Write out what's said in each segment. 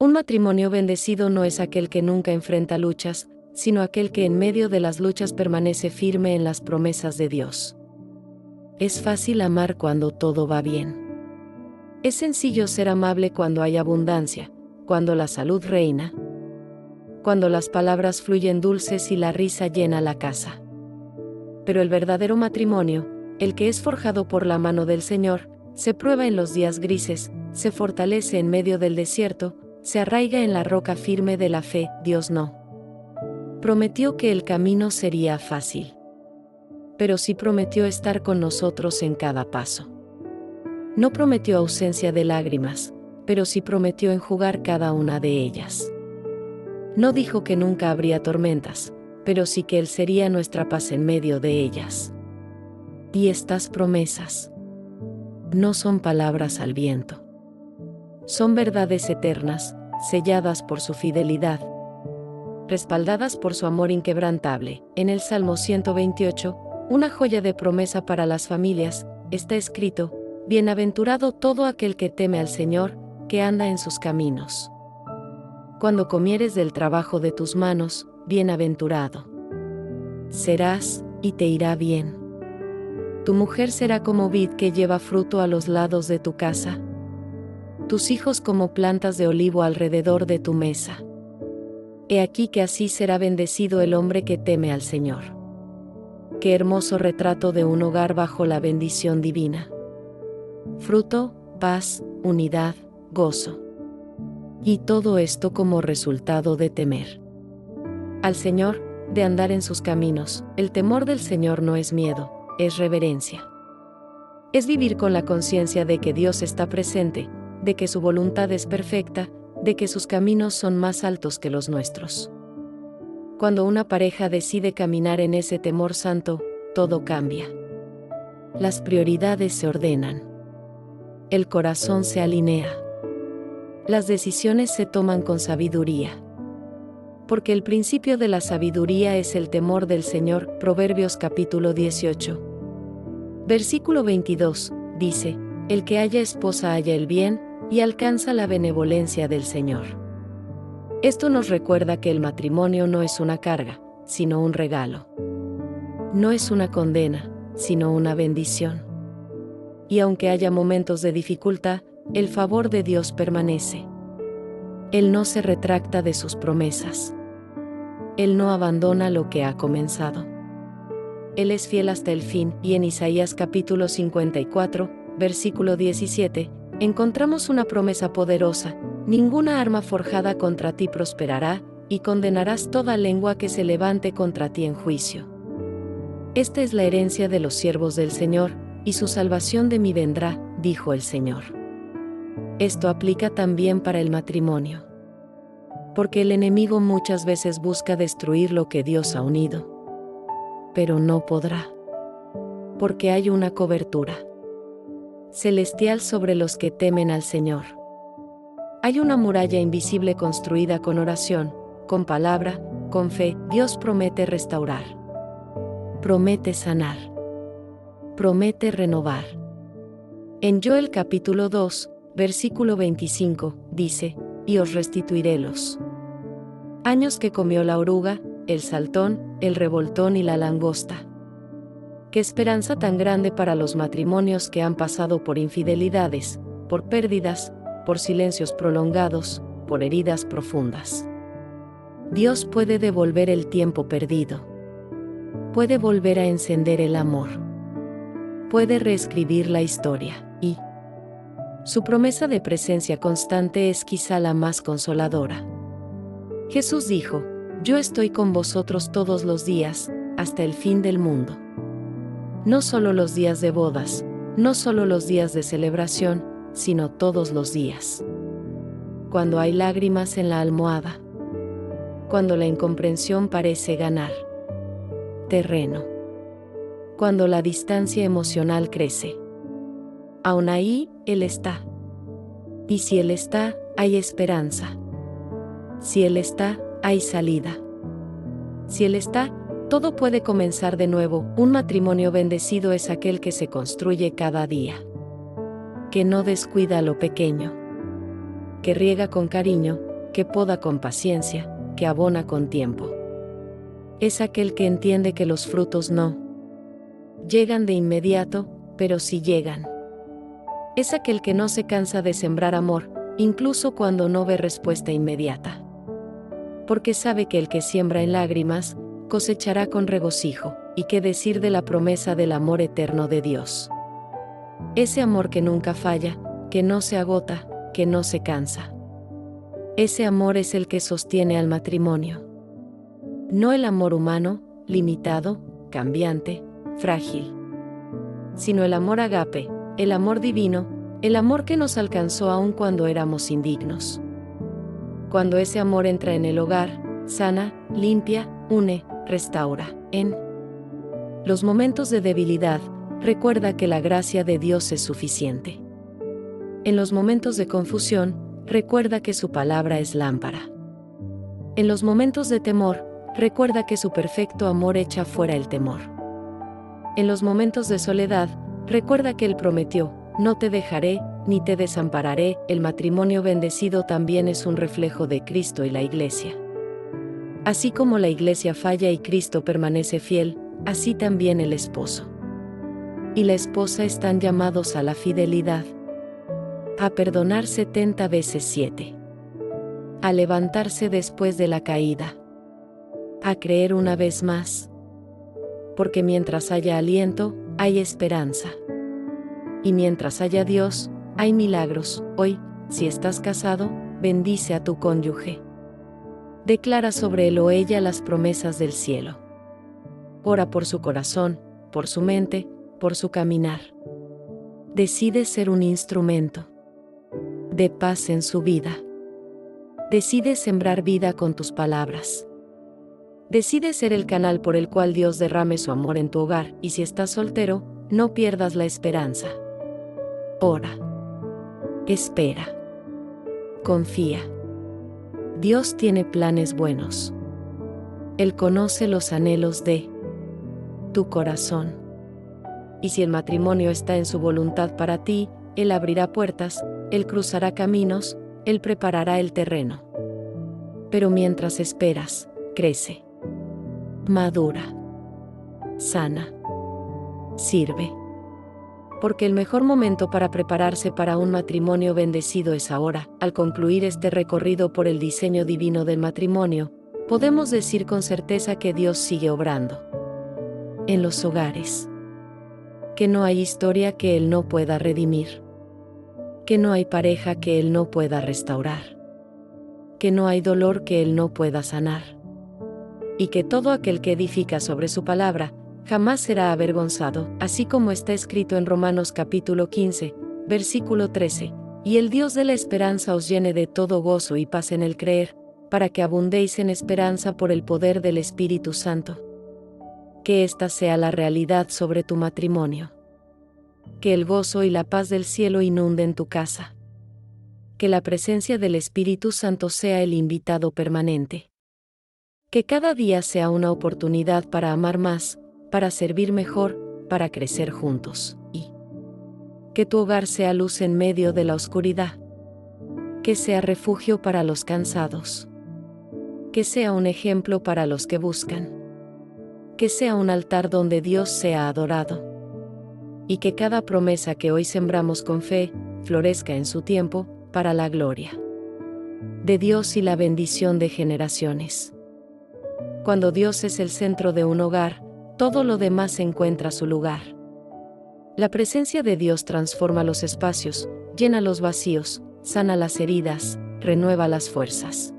Un matrimonio bendecido no es aquel que nunca enfrenta luchas, sino aquel que en medio de las luchas permanece firme en las promesas de Dios. Es fácil amar cuando todo va bien. Es sencillo ser amable cuando hay abundancia, cuando la salud reina, cuando las palabras fluyen dulces y la risa llena la casa. Pero el verdadero matrimonio, el que es forjado por la mano del Señor, se prueba en los días grises, se fortalece en medio del desierto, se arraiga en la roca firme de la fe. Dios no prometió que el camino sería fácil, pero sí prometió estar con nosotros en cada paso. No prometió ausencia de lágrimas, pero sí prometió enjugar cada una de ellas. No dijo que nunca habría tormentas, pero sí que Él sería nuestra paz en medio de ellas. Y estas promesas no son palabras al viento. Son verdades eternas, selladas por su fidelidad, respaldadas por su amor inquebrantable. En el Salmo 128, una joya de promesa para las familias, está escrito: Bienaventurado todo aquel que teme al Señor, que anda en sus caminos. Cuando comieres del trabajo de tus manos, bienaventurado serás, y te irá bien. Tu mujer será como vid que lleva fruto a los lados de tu casa, tus hijos como plantas de olivo alrededor de tu mesa. He aquí que así será bendecido el hombre que teme al Señor. Qué hermoso retrato de un hogar bajo la bendición divina. Fruto, paz, unidad, gozo. Y todo esto como resultado de temer al Señor, de andar en sus caminos. El temor del Señor no es miedo, es reverencia. Es vivir con la conciencia de que Dios está presente, de que su voluntad es perfecta, de que sus caminos son más altos que los nuestros. Cuando una pareja decide caminar en ese temor santo, todo cambia. Las prioridades se ordenan. El corazón se alinea. Las decisiones se toman con sabiduría. Porque el principio de la sabiduría es el temor del Señor. Proverbios capítulo 18. Versículo 22, dice: El que haya esposa halla el bien, y alcanza la benevolencia del Señor. Esto nos recuerda que el matrimonio no es una carga, sino un regalo. No es una condena, sino una bendición. Y aunque haya momentos de dificultad, el favor de Dios permanece. Él no se retracta de sus promesas. Él no abandona lo que ha comenzado. Él es fiel hasta el fin, y en Isaías capítulo 54, versículo 17, encontramos una promesa poderosa: ninguna arma forjada contra ti prosperará, y condenarás toda lengua que se levante contra ti en juicio. Esta es la herencia de los siervos del Señor, y su salvación de mí vendrá, dijo el Señor. Esto aplica también para el matrimonio. Porque el enemigo muchas veces busca destruir lo que Dios ha unido. Pero no podrá. Porque hay una cobertura celestial sobre los que temen al Señor. Hay una muralla invisible construida con oración, con palabra, con fe. Dios promete restaurar. Promete sanar. Promete renovar. En Joel capítulo 2, versículo 25, dice: Y os restituiré los años que comió la oruga, el saltón, el revoltón y la langosta. Qué esperanza tan grande para los matrimonios que han pasado por infidelidades, por pérdidas, por silencios prolongados, por heridas profundas. Dios puede devolver el tiempo perdido. Puede volver a encender el amor. Puede reescribir la historia, y su promesa de presencia constante es quizá la más consoladora. Jesús dijo: Yo estoy con vosotros todos los días, hasta el fin del mundo. No solo los días de bodas, no solo los días de celebración, sino todos los días. Cuando hay lágrimas en la almohada. Cuando la incomprensión parece ganar terreno. Cuando la distancia emocional crece. Aún ahí, Él está. Y si Él está, hay esperanza. Si Él está, hay salida. Si Él está, todo puede comenzar de nuevo. Un matrimonio bendecido es aquel que se construye cada día. Que no descuida lo pequeño. Que riega con cariño, que poda con paciencia, que abona con tiempo. Es aquel que entiende que los frutos no llegan de inmediato, pero sí llegan. Es aquel que no se cansa de sembrar amor, incluso cuando no ve respuesta inmediata. Porque sabe que el que siembra en lágrimas, cosechará con regocijo, y qué decir de la promesa del amor eterno de Dios. Ese amor que nunca falla, que no se agota, que no se cansa. Ese amor es el que sostiene al matrimonio. No el amor humano, limitado, cambiante, frágil. Sino el amor agape, el amor divino, el amor que nos alcanzó aun cuando éramos indignos. Cuando ese amor entra en el hogar, sana, limpia, une, restaura. En los momentos de debilidad, recuerda que la gracia de Dios es suficiente. En los momentos de confusión, recuerda que su palabra es lámpara. En los momentos de temor, recuerda que su perfecto amor echa fuera el temor. En los momentos de soledad, recuerda que Él prometió, no te dejaré, ni te desampararé. El matrimonio bendecido también es un reflejo de Cristo y la Iglesia. Así como la Iglesia falla y Cristo permanece fiel, así también el esposo y la esposa están llamados a la fidelidad, a perdonar 70 veces 7, a levantarse después de la caída, a creer una vez más. Porque mientras haya aliento, hay esperanza. Y mientras haya Dios, hay milagros. Hoy, si estás casado, bendice a tu cónyuge. Declara sobre él o ella las promesas del cielo. Ora por su corazón, por su mente, por su caminar. Decide ser un instrumento de paz en su vida. Decide sembrar vida con tus palabras. Decide ser el canal por el cual Dios derrame su amor en tu hogar, y si estás soltero, no pierdas la esperanza. Ora. Espera. Confía. Dios tiene planes buenos. Él conoce los anhelos de tu corazón. Y si el matrimonio está en su voluntad para ti, Él abrirá puertas, Él cruzará caminos, Él preparará el terreno. Pero mientras esperas, crece, madura, sana, sirve. Porque el mejor momento para prepararse para un matrimonio bendecido es ahora. Al concluir este recorrido por el diseño divino del matrimonio, podemos decir con certeza que Dios sigue obrando en los hogares. Que no hay historia que Él no pueda redimir. Que no hay pareja que Él no pueda restaurar. Que no hay dolor que Él no pueda sanar. Y que todo aquel que edifica sobre su palabra, jamás será avergonzado, así como está escrito en Romanos capítulo 15, versículo 13, y el Dios de la esperanza os llene de todo gozo y paz en el creer, para que abundéis en esperanza por el poder del Espíritu Santo. Que esta sea la realidad sobre tu matrimonio. Que el gozo y la paz del cielo inunden tu casa. Que la presencia del Espíritu Santo sea el invitado permanente. Que cada día sea una oportunidad para amar más, para servir mejor, para crecer juntos. Y que tu hogar sea luz en medio de la oscuridad. Que sea refugio para los cansados. Que sea un ejemplo para los que buscan. Que sea un altar donde Dios sea adorado. Y que cada promesa que hoy sembramos con fe, florezca en su tiempo, para la gloria de Dios y la bendición de generaciones. Cuando Dios es el centro de un hogar, todo lo demás encuentra su lugar. La presencia de Dios transforma los espacios, llena los vacíos, sana las heridas, renueva las fuerzas.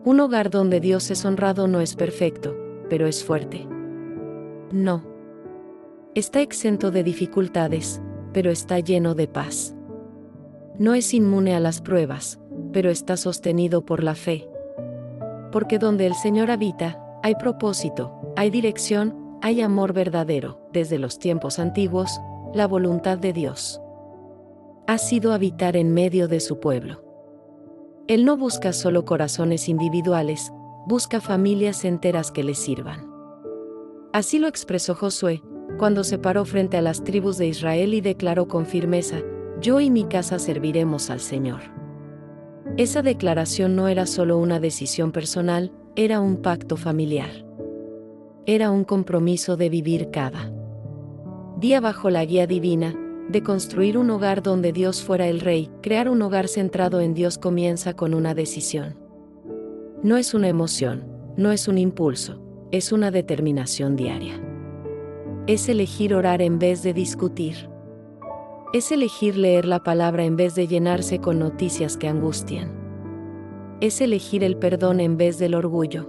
Un hogar donde Dios es honrado no es perfecto, pero es fuerte. No. Está exento de dificultades, pero está lleno de paz. No es inmune a las pruebas, pero está sostenido por la fe. Porque donde el Señor habita, hay propósito, hay dirección, hay amor verdadero. Desde los tiempos antiguos, la voluntad de Dios ha sido habitar en medio de su pueblo. Él no busca solo corazones individuales, busca familias enteras que le sirvan. Así lo expresó Josué, cuando se paró frente a las tribus de Israel y declaró con firmeza: yo y mi casa serviremos al Señor. Esa declaración no era solo una decisión personal, era un pacto familiar. Era un compromiso de vivir cada día bajo la guía divina, de construir un hogar donde Dios fuera el rey. Crear un hogar centrado en Dios comienza con una decisión. No es una emoción, no es un impulso, es una determinación diaria. Es elegir orar en vez de discutir. Es elegir leer la palabra en vez de llenarse con noticias que angustian. Es elegir el perdón en vez del orgullo.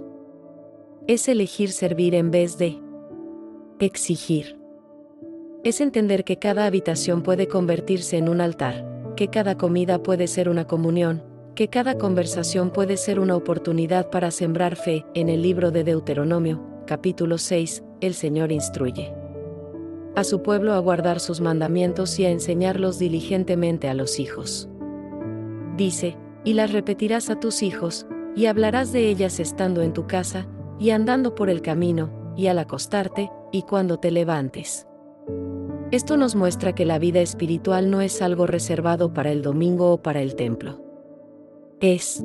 Es elegir servir en vez de exigir. Es entender que cada habitación puede convertirse en un altar, que cada comida puede ser una comunión, que cada conversación puede ser una oportunidad para sembrar fe. En el libro de Deuteronomio, capítulo 6, el Señor instruye a su pueblo a guardar sus mandamientos y a enseñarlos diligentemente a los hijos. Dice, y las repetirás a tus hijos, y hablarás de ellas estando en tu casa, y andando por el camino, y al acostarte, y cuando te levantes. Esto nos muestra que la vida espiritual no es algo reservado para el domingo o para el templo. Es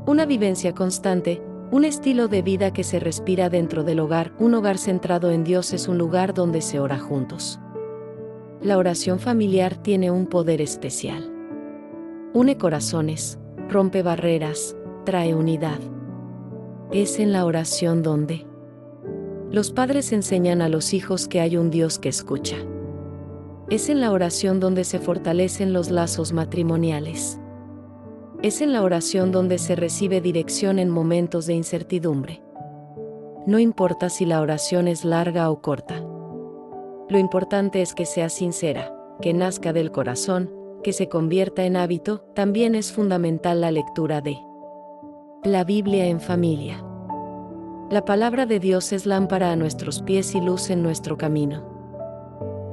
una vivencia constante, un estilo de vida que se respira dentro del hogar. Un hogar centrado en Dios es un lugar donde se ora juntos. La oración familiar tiene un poder especial. Une corazones, rompe barreras, trae unidad. Es en la oración donde los padres enseñan a los hijos que hay un Dios que escucha. Es en la oración donde se fortalecen los lazos matrimoniales. Es en la oración donde se recibe dirección en momentos de incertidumbre. No importa si la oración es larga o corta. Lo importante es que sea sincera, que nazca del corazón, que se convierta en hábito. También es fundamental la lectura de la Biblia en familia. La palabra de Dios es lámpara a nuestros pies y luz en nuestro camino.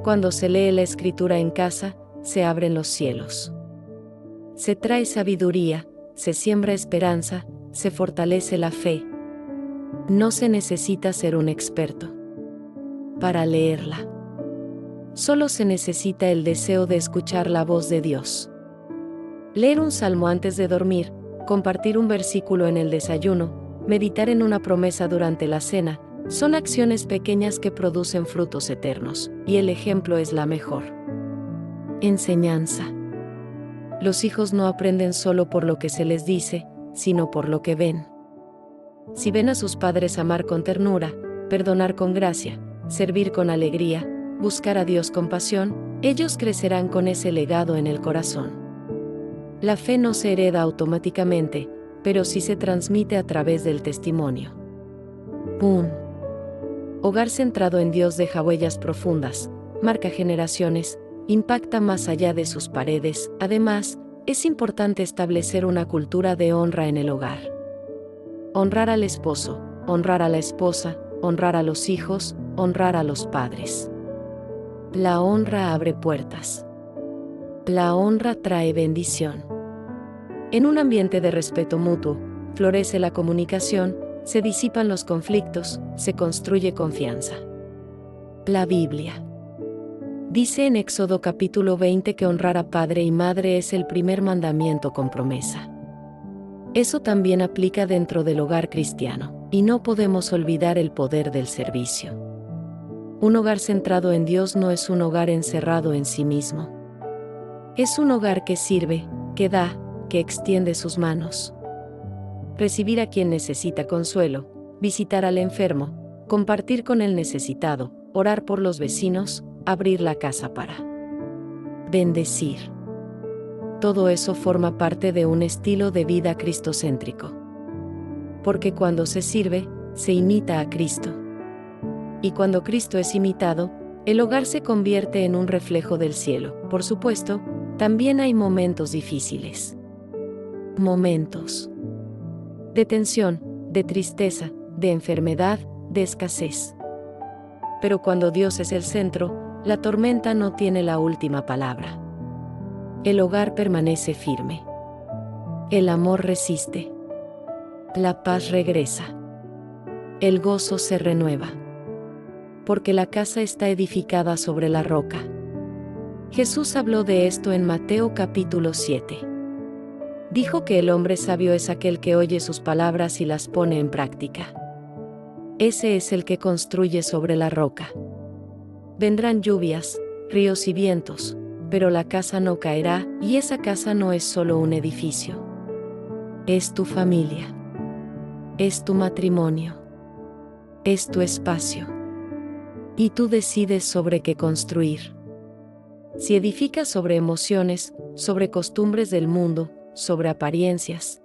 Cuando se lee la Escritura en casa, se abren los cielos. Se trae sabiduría, se siembra esperanza, se fortalece la fe. No se necesita ser un experto para leerla. Solo se necesita el deseo de escuchar la voz de Dios. Leer un salmo antes de dormir, compartir un versículo en el desayuno, meditar en una promesa durante la cena, son acciones pequeñas que producen frutos eternos, y el ejemplo es la mejor enseñanza. Los hijos no aprenden solo por lo que se les dice, sino por lo que ven. Si ven a sus padres amar con ternura, perdonar con gracia, servir con alegría, buscar a Dios con pasión, ellos crecerán con ese legado en el corazón. La fe no se hereda automáticamente, pero sí se transmite a través del testimonio. Un hogar centrado en Dios deja huellas profundas, marca generaciones, impacta más allá de sus paredes. Además, es importante establecer una cultura de honra en el hogar. Honrar al esposo, honrar a la esposa, honrar a los hijos, honrar a los padres. La honra abre puertas. La honra trae bendición. En un ambiente de respeto mutuo, florece la comunicación, se disipan los conflictos, se construye confianza. La Biblia dice en Éxodo capítulo 20 que honrar a padre y madre es el primer mandamiento con promesa. Eso también aplica dentro del hogar cristiano, y no podemos olvidar el poder del servicio. Un hogar centrado en Dios no es un hogar encerrado en sí mismo. Es un hogar que sirve, que da, que extiende sus manos. Recibir a quien necesita consuelo, visitar al enfermo, compartir con el necesitado, orar por los vecinos, abrir la casa para bendecir. Todo eso forma parte de un estilo de vida cristocéntrico. Porque cuando se sirve, se imita a Cristo. Y cuando Cristo es imitado, el hogar se convierte en un reflejo del cielo. Por supuesto, también hay momentos difíciles. Momentos de tensión, de tristeza, de enfermedad, de escasez. Pero cuando Dios es el centro, la tormenta no tiene la última palabra. El hogar permanece firme. El amor resiste. La paz regresa. El gozo se renueva. Porque la casa está edificada sobre la roca. Jesús habló de esto en Mateo capítulo 7. Dijo que el hombre sabio es aquel que oye sus palabras y las pone en práctica. Ese es el que construye sobre la roca. Vendrán lluvias, ríos y vientos, pero la casa no caerá, y esa casa no es solo un edificio. Es tu familia. Es tu matrimonio. Es tu espacio. Y tú decides sobre qué construir. Si edificas sobre emociones, sobre costumbres del mundo, sobre apariencias,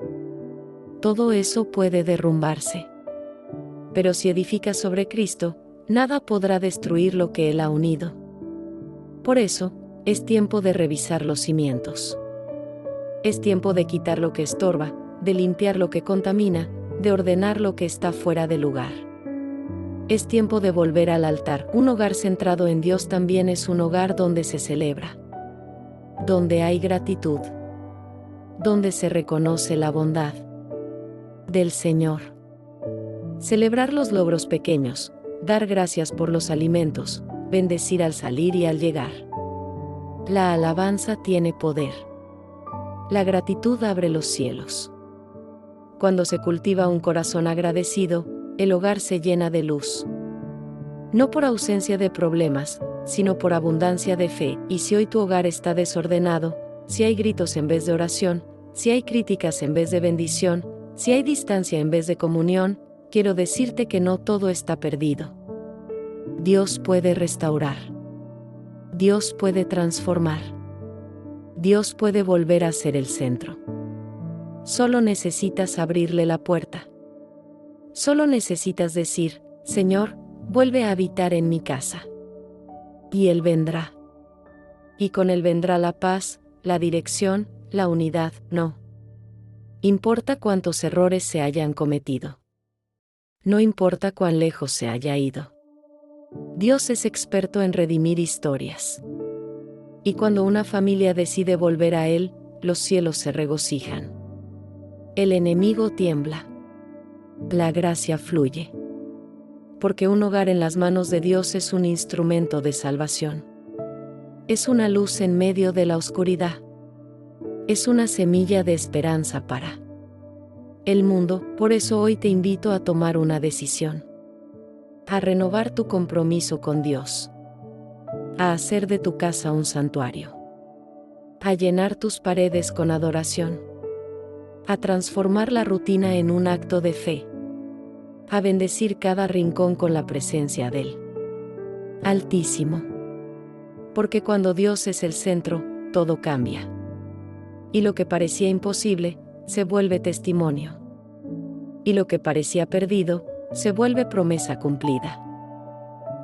todo eso puede derrumbarse. Pero si edificas sobre Cristo, nada podrá destruir lo que Él ha unido. Por eso, es tiempo de revisar los cimientos. Es tiempo de quitar lo que estorba, de limpiar lo que contamina, de ordenar lo que está fuera de lugar. Es tiempo de volver al altar. Un hogar centrado en Dios también es un hogar donde se celebra, donde hay gratitud, donde se reconoce la bondad del Señor. Celebrar los logros pequeños, dar gracias por los alimentos, bendecir al salir y al llegar. La alabanza tiene poder. La gratitud abre los cielos. Cuando se cultiva un corazón agradecido, el hogar se llena de luz. No por ausencia de problemas, sino por abundancia de fe. Y si hoy tu hogar está desordenado, si hay gritos en vez de oración, si hay críticas en vez de bendición, si hay distancia en vez de comunión, quiero decirte que no todo está perdido. Dios puede restaurar. Dios puede transformar. Dios puede volver a ser el centro. Solo necesitas abrirle la puerta. Solo necesitas decir, Señor, vuelve a habitar en mi casa. Y Él vendrá. Y con Él vendrá la paz, la dirección, la unidad. No importa cuántos errores se hayan cometido. No importa cuán lejos se haya ido. Dios es experto en redimir historias. Y cuando una familia decide volver a Él, los cielos se regocijan. El enemigo tiembla. La gracia fluye. Porque un hogar en las manos de Dios es un instrumento de salvación. Es una luz en medio de la oscuridad. Es una semilla de esperanza para el mundo. Por eso hoy te invito a tomar una decisión. A renovar tu compromiso con Dios. A hacer de tu casa un santuario. A llenar tus paredes con adoración. A transformar la rutina en un acto de fe. A bendecir cada rincón con la presencia del Altísimo. Porque cuando Dios es el centro, todo cambia. Y lo que parecía imposible, se vuelve testimonio. Y lo que parecía perdido, se vuelve promesa cumplida.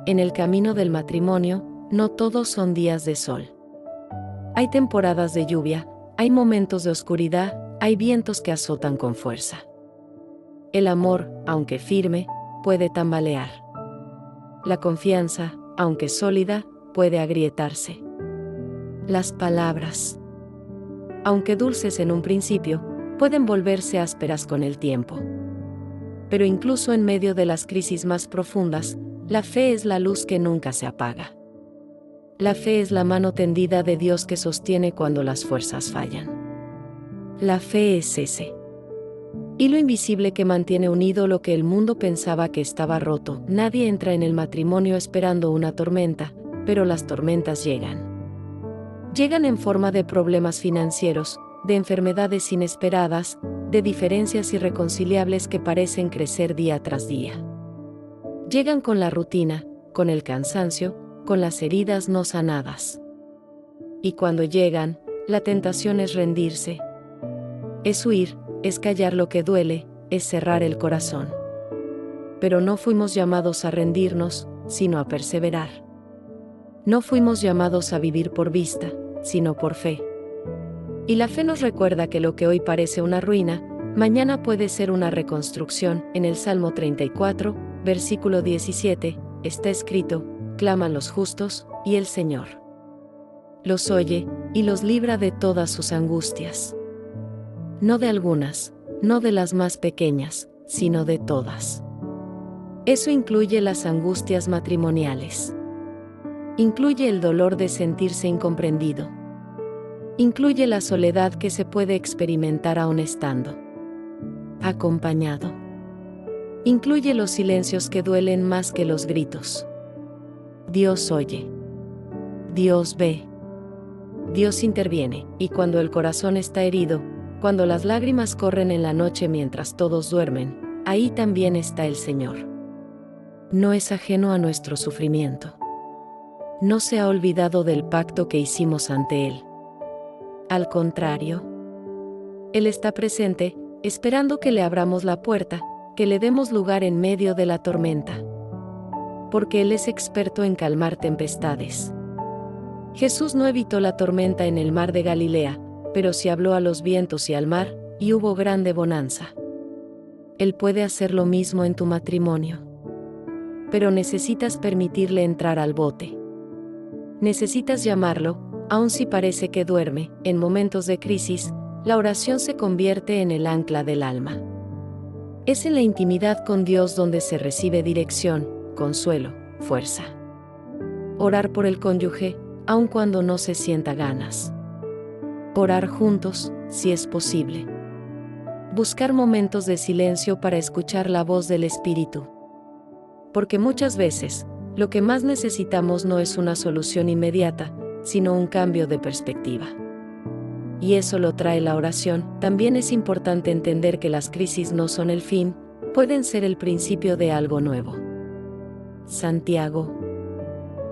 En el camino del matrimonio, no todos son días de sol. Hay temporadas de lluvia, hay momentos de oscuridad, hay vientos que azotan con fuerza. El amor, aunque firme, puede tambalear. La confianza, aunque sólida, puede agrietarse. Las palabras, aunque dulces en un principio, pueden volverse ásperas con el tiempo. Pero incluso en medio de las crisis más profundas, la fe es la luz que nunca se apaga. La fe es la mano tendida de Dios que sostiene cuando las fuerzas fallan. La fe es ese hilo invisible que mantiene unido lo que el mundo pensaba que estaba roto. Nadie entra en el matrimonio esperando una tormenta, pero las tormentas llegan. Llegan en forma de problemas financieros, de enfermedades inesperadas, de diferencias irreconciliables que parecen crecer día tras día. Llegan con la rutina, con el cansancio, con las heridas no sanadas. Y cuando llegan, la tentación es rendirse. Es huir, es callar lo que duele, es cerrar el corazón. Pero no fuimos llamados a rendirnos, sino a perseverar. No fuimos llamados a vivir por vista, sino por fe. Y la fe nos recuerda que lo que hoy parece una ruina, mañana puede ser una reconstrucción. En el Salmo 34, versículo 17, está escrito, claman los justos, y el Señor los oye, y los libra de todas sus angustias. No de algunas, no de las más pequeñas, sino de todas. Eso incluye las angustias matrimoniales. Incluye el dolor de sentirse incomprendido. Incluye la soledad que se puede experimentar aún estando acompañado. Incluye los silencios que duelen más que los gritos. Dios oye. Dios ve. Dios interviene, y cuando el corazón está herido, cuando las lágrimas corren en la noche mientras todos duermen, ahí también está el Señor. No es ajeno a nuestro sufrimiento. No se ha olvidado del pacto que hicimos ante Él. Al contrario, Él está presente, esperando que le abramos la puerta, que le demos lugar en medio de la tormenta. Porque Él es experto en calmar tempestades. Jesús no evitó la tormenta en el mar de Galilea, pero sí habló a los vientos y al mar, y hubo grande bonanza. Él puede hacer lo mismo en tu matrimonio. Pero necesitas permitirle entrar al bote. Necesitas llamarlo, aun si parece que duerme. En momentos de crisis, la oración se convierte en el ancla del alma. Es en la intimidad con Dios donde se recibe dirección, consuelo, fuerza. Orar por el cónyuge, aun cuando no se sienta ganas. Orar juntos, si es posible. Buscar momentos de silencio para escuchar la voz del Espíritu. Porque muchas veces, lo que más necesitamos no es una solución inmediata, sino un cambio de perspectiva. Y eso lo trae la oración. También es importante entender que las crisis no son el fin, pueden ser el principio de algo nuevo. Santiago,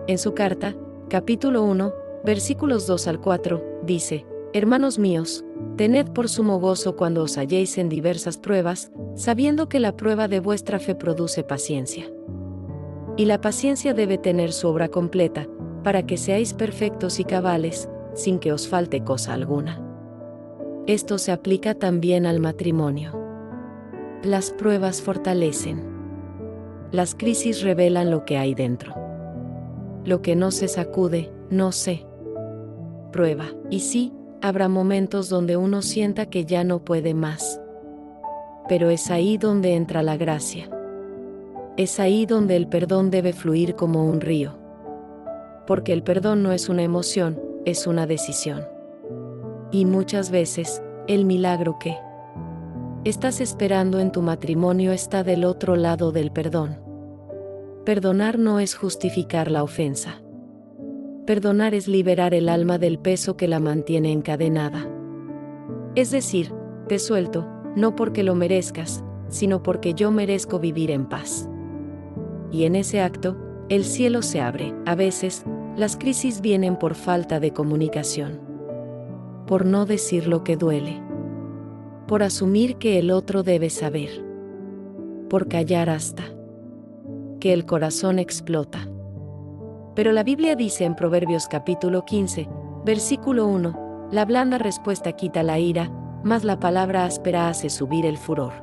en su carta, capítulo 1, versículos 2 al 4, dice: Hermanos míos, tened por sumo gozo cuando os halléis en diversas pruebas, sabiendo que la prueba de vuestra fe produce paciencia. Y la paciencia debe tener su obra completa, para que seáis perfectos y cabales, sin que os falte cosa alguna. Esto se aplica también al matrimonio. Las pruebas fortalecen. Las crisis revelan lo que hay dentro. Lo que no se sacude, no se prueba. Y sí, habrá momentos donde uno sienta que ya no puede más. Pero es ahí donde entra la gracia. Es ahí donde el perdón debe fluir como un río. Porque el perdón no es una emoción, es una decisión. Y muchas veces, el milagro que estás esperando en tu matrimonio está del otro lado del perdón. Perdonar no es justificar la ofensa. Perdonar es liberar el alma del peso que la mantiene encadenada. Es decir, te suelto, no porque lo merezcas, sino porque yo merezco vivir en paz. Y en ese acto, el cielo se abre. A veces, las crisis vienen por falta de comunicación. Por no decir lo que duele. Por asumir que el otro debe saber. Por callar hasta que el corazón explota. Pero la Biblia dice en Proverbios capítulo 15, versículo 1, la blanda respuesta quita la ira, mas la palabra áspera hace subir el furor.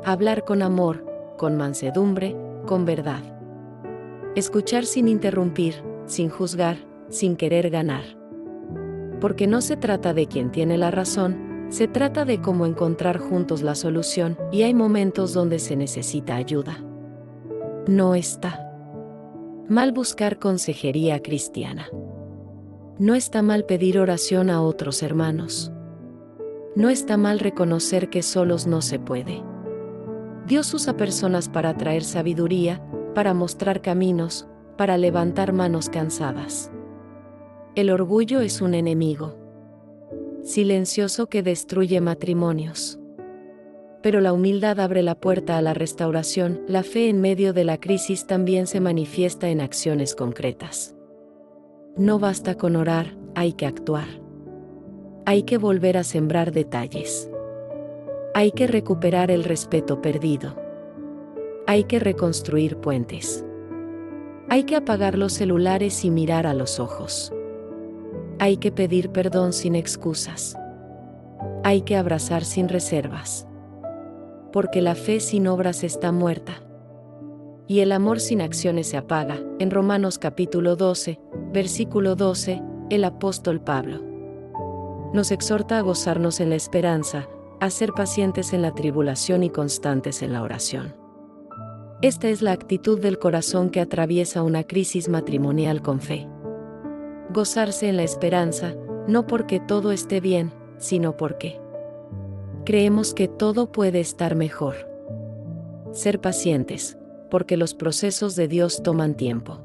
Hablar con amor, con mansedumbre, con verdad. Escuchar sin interrumpir, sin juzgar, sin querer ganar. Porque no se trata de quien tiene la razón, se trata de cómo encontrar juntos la solución, y hay momentos donde se necesita ayuda. No está mal buscar consejería cristiana. No está mal pedir oración a otros hermanos. No está mal reconocer que solos no se puede. Dios usa personas para traer sabiduría, para mostrar caminos, para levantar manos cansadas. El orgullo es un enemigo silencioso que destruye matrimonios. Pero la humildad abre la puerta a la restauración. La fe en medio de la crisis también se manifiesta en acciones concretas. No basta con orar, hay que actuar. Hay que volver a sembrar detalles. Hay que recuperar el respeto perdido. Hay que reconstruir puentes. Hay que apagar los celulares y mirar a los ojos. Hay que pedir perdón sin excusas. Hay que abrazar sin reservas. Porque la fe sin obras está muerta. Y el amor sin acciones se apaga. En Romanos capítulo 12, versículo 12, el apóstol Pablo nos exhorta a gozarnos en la esperanza, a ser pacientes en la tribulación y constantes en la oración. Esta es la actitud del corazón que atraviesa una crisis matrimonial con fe. Gozarse en la esperanza no porque todo esté bien, sino porque creemos que todo puede estar mejor. Ser pacientes, porque los procesos de Dios toman tiempo.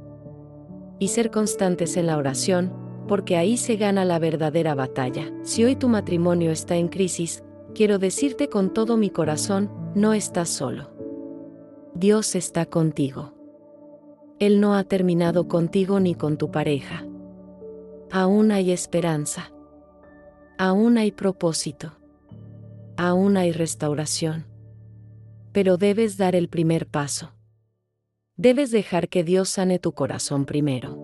Y ser constantes en la oración, porque ahí se gana la verdadera batalla. Si hoy tu matrimonio está en crisis, quiero decirte con todo mi corazón, no estás solo. Dios está contigo. Él no ha terminado contigo ni con tu pareja. Aún hay esperanza. Aún hay propósito. Aún hay restauración. Pero debes dar el primer paso. Debes dejar que Dios sane tu corazón primero.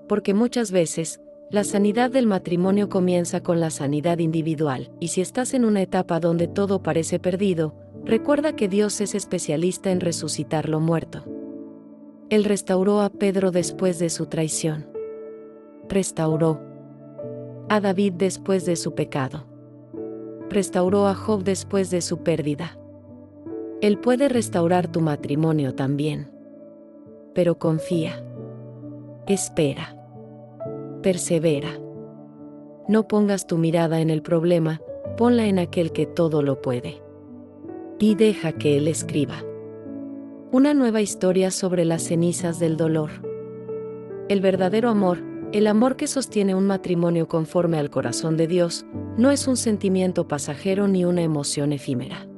Porque muchas veces, la sanidad del matrimonio comienza con la sanidad individual, y si estás en una etapa donde todo parece perdido, recuerda que Dios es especialista en resucitar lo muerto. Él restauró a Pedro después de su traición. Restauró a David después de su pecado. Restauró a Job después de su pérdida. Él puede restaurar tu matrimonio también. Pero confía. Espera. Persevera. No pongas tu mirada en el problema, ponla en aquel que todo lo puede. Y deja que Él escriba una nueva historia sobre las cenizas del dolor. El verdadero amor, el amor que sostiene un matrimonio conforme al corazón de Dios, no es un sentimiento pasajero ni una emoción efímera.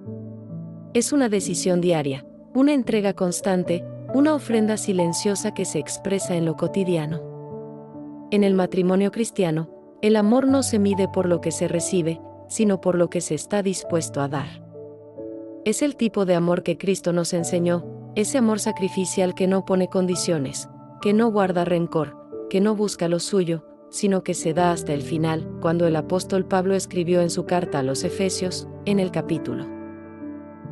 Es una decisión diaria, una entrega constante, una ofrenda silenciosa que se expresa en lo cotidiano. En el matrimonio cristiano, el amor no se mide por lo que se recibe, sino por lo que se está dispuesto a dar. Es el tipo de amor que Cristo nos enseñó, ese amor sacrificial que no pone condiciones, que no guarda rencor, que no busca lo suyo, sino que se da hasta el final, cuando el apóstol Pablo escribió en su carta a los Efesios, en el capítulo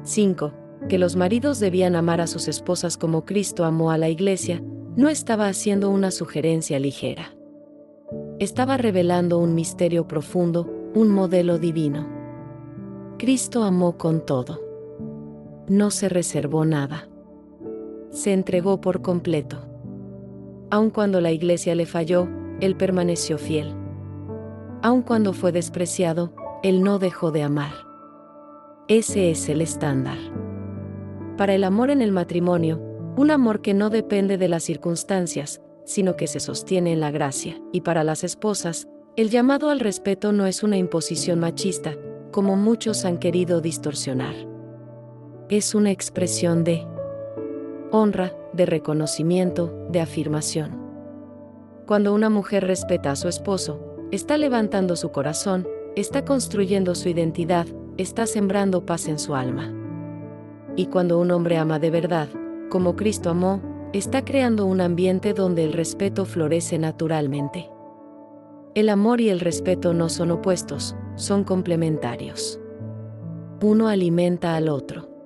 5, que los maridos debían amar a sus esposas como Cristo amó a la iglesia, no estaba haciendo una sugerencia ligera. Estaba revelando un misterio profundo, un modelo divino. Cristo amó con todo. No se reservó nada. Se entregó por completo. Aun cuando la iglesia le falló, Él permaneció fiel. Aun cuando fue despreciado, Él no dejó de amar. Ese es el estándar. Para el amor en el matrimonio, un amor que no depende de las circunstancias, sino que se sostiene en la gracia, y para las esposas, el llamado al respeto no es una imposición machista, como muchos han querido distorsionar. Es una expresión de honra, de reconocimiento, de afirmación. Cuando una mujer respeta a su esposo, está levantando su corazón, está construyendo su identidad, está sembrando paz en su alma. Y cuando un hombre ama de verdad, como Cristo amó, está creando un ambiente donde el respeto florece naturalmente. El amor y el respeto no son opuestos, son complementarios. Uno alimenta al otro.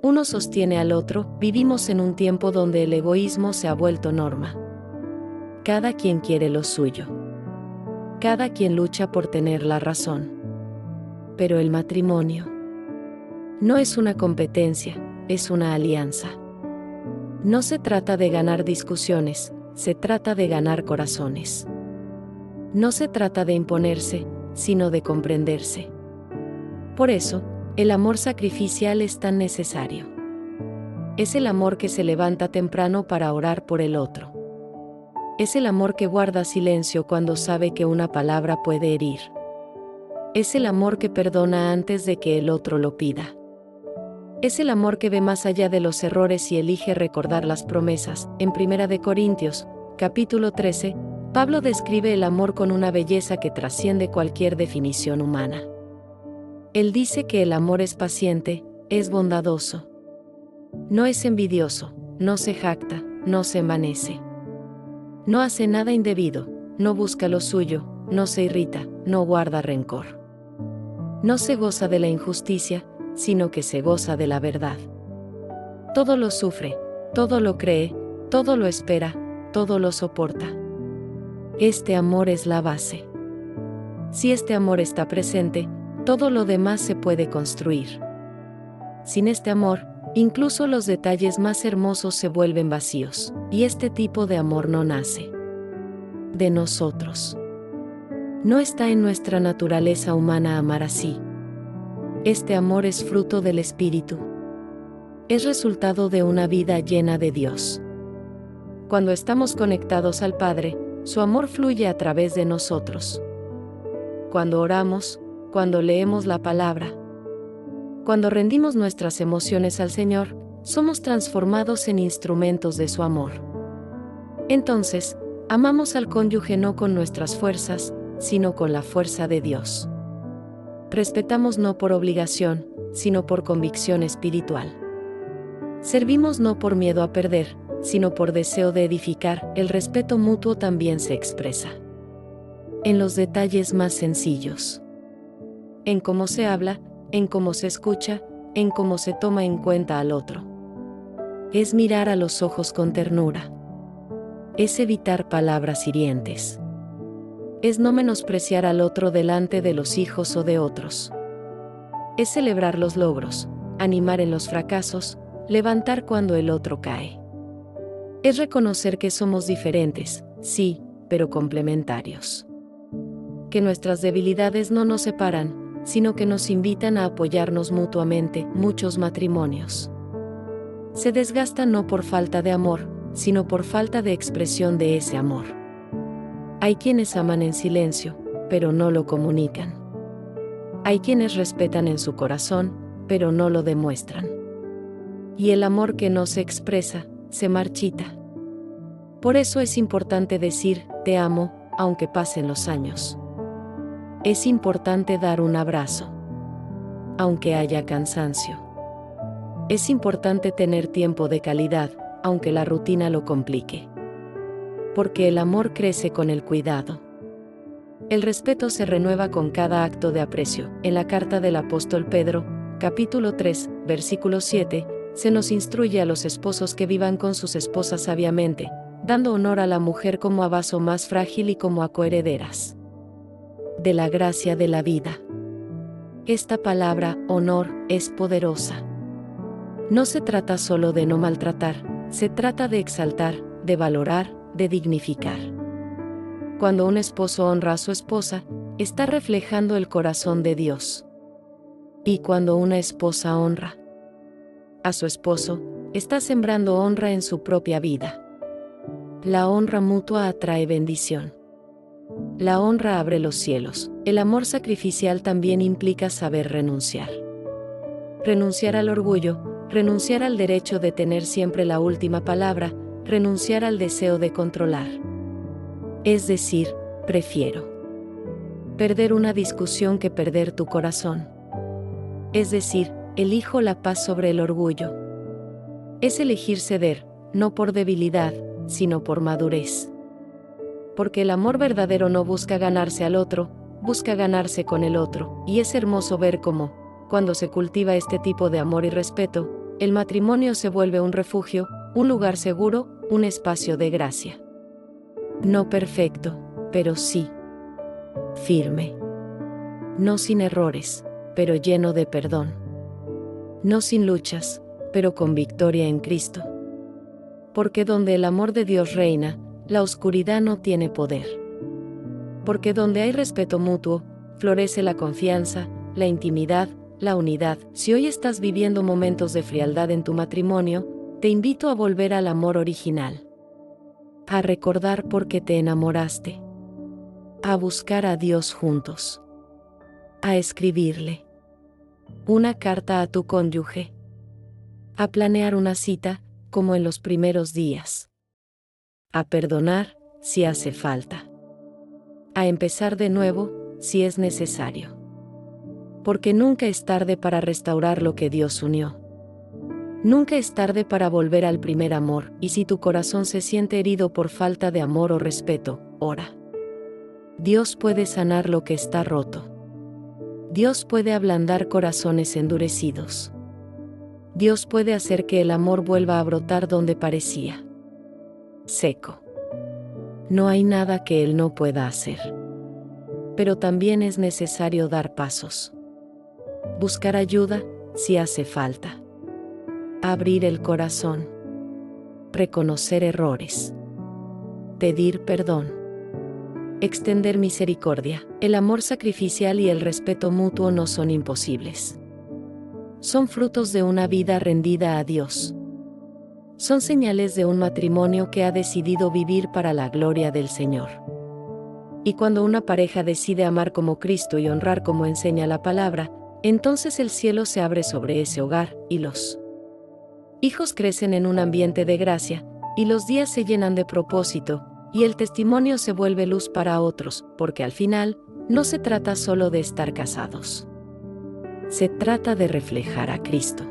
Uno sostiene al otro. Vivimos en un tiempo donde el egoísmo se ha vuelto norma. Cada quien quiere lo suyo. Cada quien lucha por tener la razón. Pero el matrimonio no es una competencia, es una alianza. No se trata de ganar discusiones, se trata de ganar corazones. No se trata de imponerse, sino de comprenderse. Por eso, el amor sacrificial es tan necesario. Es el amor que se levanta temprano para orar por el otro. Es el amor que guarda silencio cuando sabe que una palabra puede herir. Es el amor que perdona antes de que el otro lo pida. Es el amor que ve más allá de los errores y elige recordar las promesas. En 1 Corintios, capítulo 13, Pablo describe el amor con una belleza que trasciende cualquier definición humana. Él dice que el amor es paciente, es bondadoso. No es envidioso, no se jacta, no se envanece. No hace nada indebido, no busca lo suyo, no se irrita, no guarda rencor. No se goza de la injusticia, sino que se goza de la verdad. Todo lo sufre, todo lo cree, todo lo espera, todo lo soporta. Este amor es la base. Si este amor está presente, todo lo demás se puede construir. Sin este amor, incluso los detalles más hermosos se vuelven vacíos, y este tipo de amor no nace de nosotros. No está en nuestra naturaleza humana amar así. Este amor es fruto del Espíritu. Es resultado de una vida llena de Dios. Cuando estamos conectados al Padre, su amor fluye a través de nosotros. Cuando oramos, cuando leemos la palabra, cuando rendimos nuestras emociones al Señor, somos transformados en instrumentos de su amor. Entonces, amamos al cónyuge no con nuestras fuerzas, sino con la fuerza de Dios. Respetamos no por obligación, sino por convicción espiritual. Servimos no por miedo a perder, sino por deseo de edificar. El respeto mutuo también se expresa en los detalles más sencillos. En cómo se habla, en cómo se escucha, en cómo se toma en cuenta al otro. Es mirar a los ojos con ternura. Es evitar palabras hirientes. Es no menospreciar al otro delante de los hijos o de otros. Es celebrar los logros, animar en los fracasos, levantar cuando el otro cae. Es reconocer que somos diferentes, sí, pero complementarios. Que nuestras debilidades no nos separan, sino que nos invitan a apoyarnos mutuamente. Muchos matrimonios se desgastan no por falta de amor, sino por falta de expresión de ese amor. Hay quienes aman en silencio, pero no lo comunican. Hay quienes respetan en su corazón, pero no lo demuestran. Y el amor que no se expresa, se marchita. Por eso es importante decir, te amo, aunque pasen los años. Es importante dar un abrazo, aunque haya cansancio. Es importante tener tiempo de calidad, aunque la rutina lo complique. Porque el amor crece con el cuidado. El respeto se renueva con cada acto de aprecio. En la carta del apóstol Pedro, capítulo 3, versículo 7, se nos instruye a los esposos que vivan con sus esposas sabiamente, dando honor a la mujer como a vaso más frágil y como a coherederas de la gracia de la vida. Esta palabra, honor, es poderosa. No se trata solo de no maltratar, se trata de exaltar, de valorar, de dignificar. Cuando un esposo honra a su esposa, está reflejando el corazón de Dios. Y cuando una esposa honra a su esposo, está sembrando honra en su propia vida. La honra mutua atrae bendición. La honra abre los cielos. El amor sacrificial también implica saber renunciar. Renunciar al orgullo, renunciar al derecho de tener siempre la última palabra, renunciar al deseo de controlar. Es decir, prefiero perder una discusión que perder tu corazón. Es decir, elijo la paz sobre el orgullo. Es elegir ceder, no por debilidad, sino por madurez. Porque el amor verdadero no busca ganarse al otro, busca ganarse con el otro, y es hermoso ver cómo, cuando se cultiva este tipo de amor y respeto, el matrimonio se vuelve un refugio, un lugar seguro, un espacio de gracia. No perfecto, pero sí firme. No sin errores, pero lleno de perdón. No sin luchas, pero con victoria en Cristo. Porque donde el amor de Dios reina, la oscuridad no tiene poder. Porque donde hay respeto mutuo, florece la confianza, la intimidad, la unidad. Si hoy estás viviendo momentos de frialdad en tu matrimonio, te invito a volver al amor original. A recordar por qué te enamoraste. A buscar a Dios juntos. A escribirle una carta a tu cónyuge. A planear una cita, como en los primeros días. A perdonar, si hace falta. A empezar de nuevo, si es necesario. Porque nunca es tarde para restaurar lo que Dios unió. Nunca es tarde para volver al primer amor, y si tu corazón se siente herido por falta de amor o respeto, ora. Dios puede sanar lo que está roto. Dios puede ablandar corazones endurecidos. Dios puede hacer que el amor vuelva a brotar donde parecía seco. No hay nada que Él no pueda hacer. Pero también es necesario dar pasos. Buscar ayuda, si hace falta. Abrir el corazón. Reconocer errores. Pedir perdón. extender misericordia, el amor sacrificial y el respeto mutuo no son imposibles. Son frutos de una vida rendida a Dios. Son señales de un matrimonio que ha decidido vivir para la gloria del Señor. Y cuando una pareja decide amar como Cristo y honrar como enseña la palabra, entonces el cielo se abre sobre ese hogar, y los hijos crecen en un ambiente de gracia, y los días se llenan de propósito, y el testimonio se vuelve luz para otros, porque al final, no se trata solo de estar casados. Se trata de reflejar a Cristo.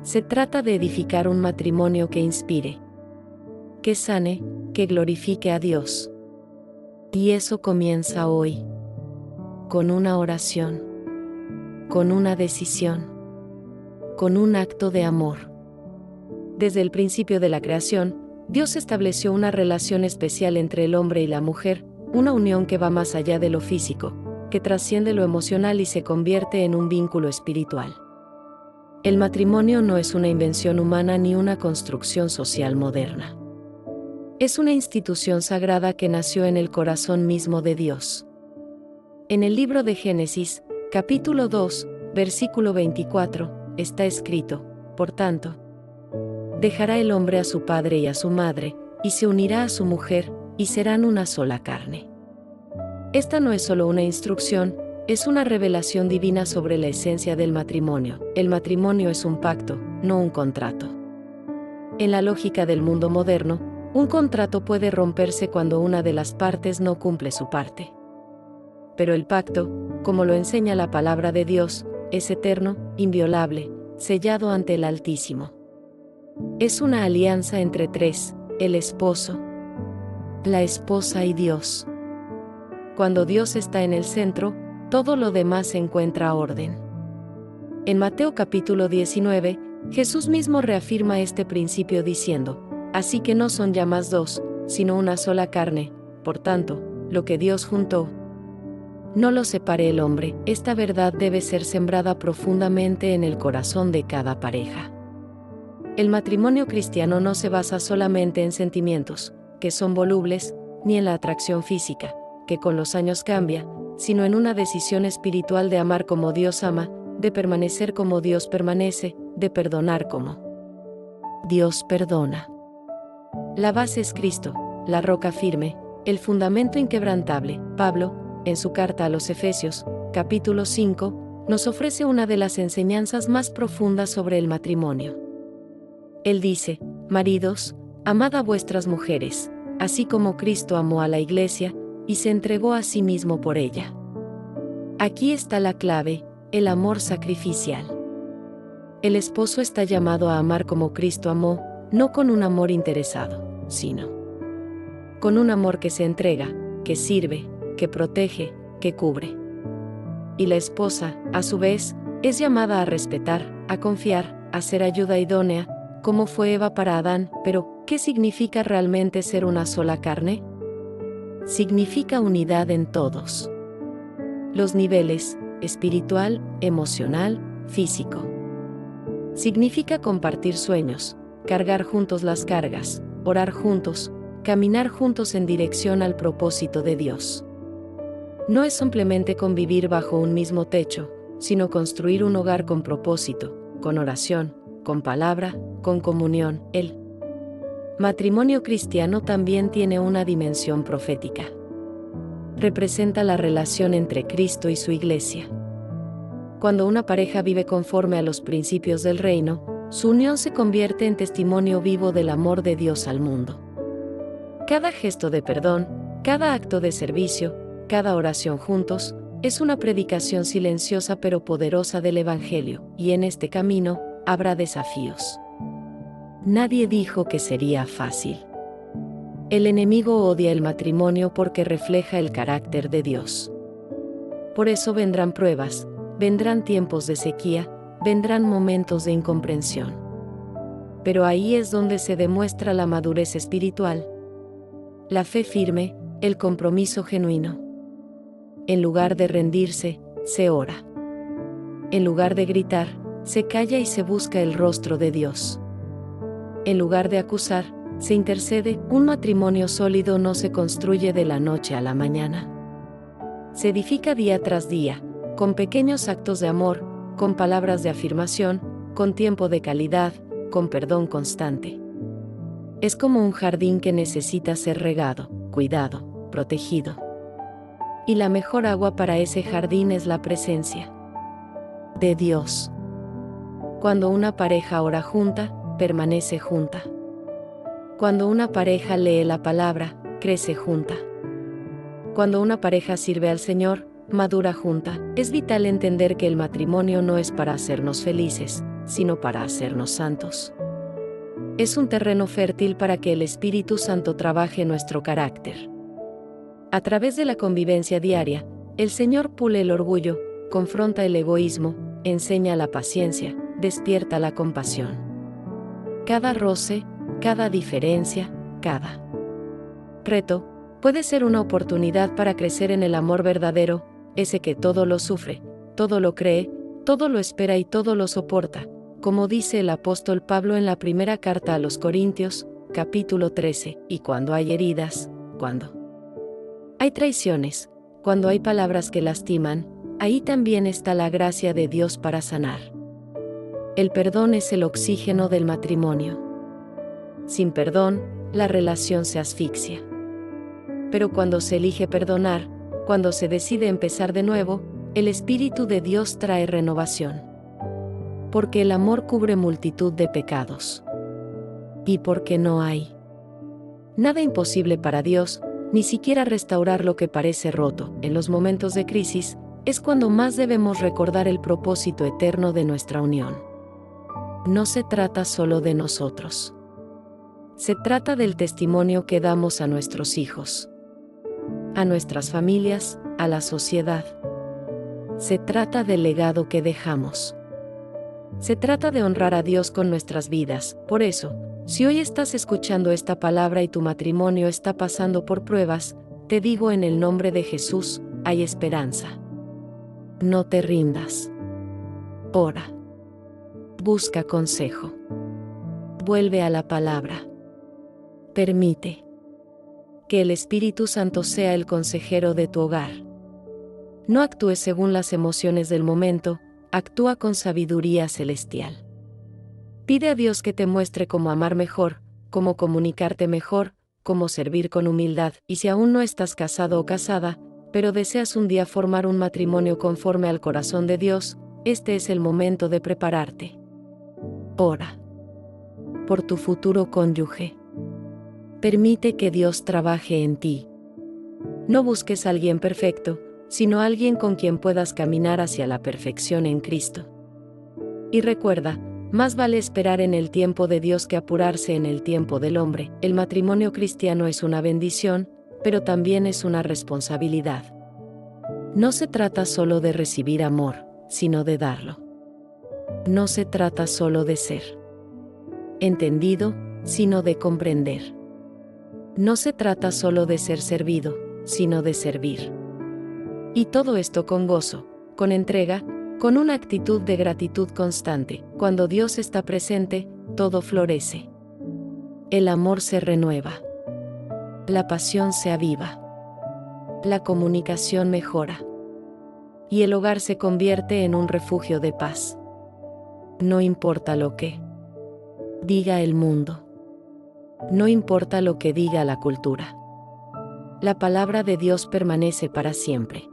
Se trata de edificar un matrimonio que inspire, que sane, que glorifique a Dios. Y eso comienza hoy, con una oración, con una decisión, con un acto de amor. Desde el principio de la creación, Dios estableció una relación especial entre el hombre y la mujer, una unión que va más allá de lo físico, que trasciende lo emocional y se convierte en un vínculo espiritual. El matrimonio no es una invención humana ni una construcción social moderna. Es una institución sagrada que nació en el corazón mismo de Dios. En el libro de Génesis, capítulo 2, versículo 24, está escrito: por tanto, dejará el hombre a su padre y a su madre, y se unirá a su mujer, y serán una sola carne. Esta no es solo una instrucción, es una revelación divina sobre la esencia del matrimonio. El matrimonio es un pacto, no un contrato. En la lógica del mundo moderno, un contrato puede romperse cuando una de las partes no cumple su parte. Pero el pacto, como lo enseña la palabra de Dios, es eterno, inviolable, sellado ante el Altísimo. Es una alianza entre tres: el esposo, la esposa y Dios. Cuando Dios está en el centro, todo lo demás encuentra orden. En Mateo capítulo 19, Jesús mismo reafirma este principio diciendo: así que no son ya más dos, sino una sola carne. Por tanto, lo que Dios juntó, no lo separe el hombre. Esta verdad debe ser sembrada profundamente en el corazón de cada pareja. El matrimonio cristiano no se basa solamente en sentimientos, que son volubles, ni en la atracción física, que con los años cambia, sino en una decisión espiritual de amar como Dios ama, de permanecer como Dios permanece, de perdonar como Dios perdona. La base es Cristo, la roca firme, el fundamento inquebrantable. Pablo, en su carta a los Efesios, capítulo 5, nos ofrece una de las enseñanzas más profundas sobre el matrimonio. Él dice: maridos, amad a vuestras mujeres, así como Cristo amó a la iglesia, y se entregó a sí mismo por ella. Aquí está la clave: el amor sacrificial. El esposo está llamado a amar como Cristo amó, no con un amor interesado, sino con un amor que se entrega, que sirve, que protege, que cubre. Y la esposa, a su vez, es llamada a respetar, a confiar, a ser ayuda idónea, como fue Eva para Adán. Pero, ¿qué significa realmente ser una sola carne? Significa unidad en todos los niveles: espiritual, emocional, físico. Significa compartir sueños, cargar juntos las cargas, orar juntos, caminar juntos en dirección al propósito de Dios. No es simplemente convivir bajo un mismo techo, sino construir un hogar con propósito, con oración, con palabra, con comunión. El matrimonio cristiano también tiene una dimensión profética. Representa la relación entre Cristo y su iglesia. Cuando una pareja vive conforme a los principios del reino, su unión se convierte en testimonio vivo del amor de Dios al mundo. Cada gesto de perdón, cada acto de servicio, cada oración juntos, es una predicación silenciosa pero poderosa del Evangelio, y en este camino, habrá desafíos. Nadie dijo que sería fácil. El enemigo odia el matrimonio porque refleja el carácter de Dios. Por eso vendrán pruebas, vendrán tiempos de sequía, vendrán momentos de incomprensión. Pero ahí es donde se demuestra la madurez espiritual, la fe firme, el compromiso genuino. En lugar de rendirse, se ora. En lugar de gritar, se calla y se busca el rostro de Dios. En lugar de acusar, Se intercede. Un matrimonio sólido no se construye de la noche a la mañana. Se edifica día tras día, con pequeños actos de amor, con palabras de afirmación, con tiempo de calidad, con perdón constante. Es como un jardín que necesita ser regado, cuidado, protegido. Y la mejor agua para ese jardín es la presencia de Dios. Cuando una pareja ora junta, permanece junta. Cuando una pareja lee la palabra, crece junta. Cuando una pareja sirve al Señor, madura junta. Es vital entender que el matrimonio no es para hacernos felices, sino para hacernos santos. Es un terreno fértil para que el Espíritu Santo trabaje nuestro carácter. A través de la convivencia diaria, el Señor pule el orgullo, confronta el egoísmo, enseña la paciencia, despierta la compasión. Cada roce, cada diferencia, cada reto, puede ser una oportunidad para crecer en el amor verdadero, ese que todo lo sufre, todo lo cree, todo lo espera y todo lo soporta, como dice el apóstol Pablo en la primera carta a los Corintios, capítulo 13, y cuando hay heridas, cuando hay traiciones, cuando hay palabras que lastiman, ahí también está la gracia de Dios para sanar. El perdón es el oxígeno del matrimonio. Sin perdón, la relación se asfixia. Pero cuando se elige perdonar, cuando se decide empezar de nuevo, el Espíritu de Dios trae renovación. Porque el amor cubre multitud de pecados. Y porque no hay nada imposible para Dios, ni siquiera restaurar lo que parece roto. En los momentos de crisis, es cuando más debemos recordar el propósito eterno de nuestra unión. No se trata solo de nosotros. Se trata del testimonio que damos a nuestros hijos, a nuestras familias, a la sociedad. Se trata del legado que dejamos. Se trata de honrar a Dios con nuestras vidas. Por eso, si hoy estás escuchando esta palabra y tu matrimonio está pasando por pruebas, te digo en el nombre de Jesús, hay esperanza. No te rindas. Ora. Busca consejo. Vuelve a la palabra. Permite que el Espíritu Santo sea el consejero de tu hogar. No actúes según las emociones del momento, actúa con sabiduría celestial. Pide a Dios que te muestre cómo amar mejor, cómo comunicarte mejor, cómo servir con humildad, y si aún no estás casado o casada, pero deseas un día formar un matrimonio conforme al corazón de Dios, este es el momento de prepararte. Ora por tu futuro cónyuge. Permite que Dios trabaje en ti. No busques a alguien perfecto, sino a alguien con quien puedas caminar hacia la perfección en Cristo. Y recuerda, más vale esperar en el tiempo de Dios que apurarse en el tiempo del hombre. El matrimonio cristiano es una bendición, pero también es una responsabilidad. No se trata solo de recibir amor, sino de darlo. No se trata solo de ser entendido, sino de comprender. No se trata solo de ser servido, sino de servir. Y todo esto con gozo, con entrega, con una actitud de gratitud constante. Cuando Dios está presente, todo florece. El amor se renueva. La pasión se aviva. La comunicación mejora. Y el hogar se convierte en un refugio de paz. No importa lo que diga el mundo. No importa lo que diga la cultura. La palabra de Dios permanece para siempre.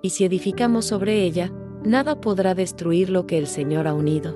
Y si edificamos sobre ella, nada podrá destruir lo que el Señor ha unido.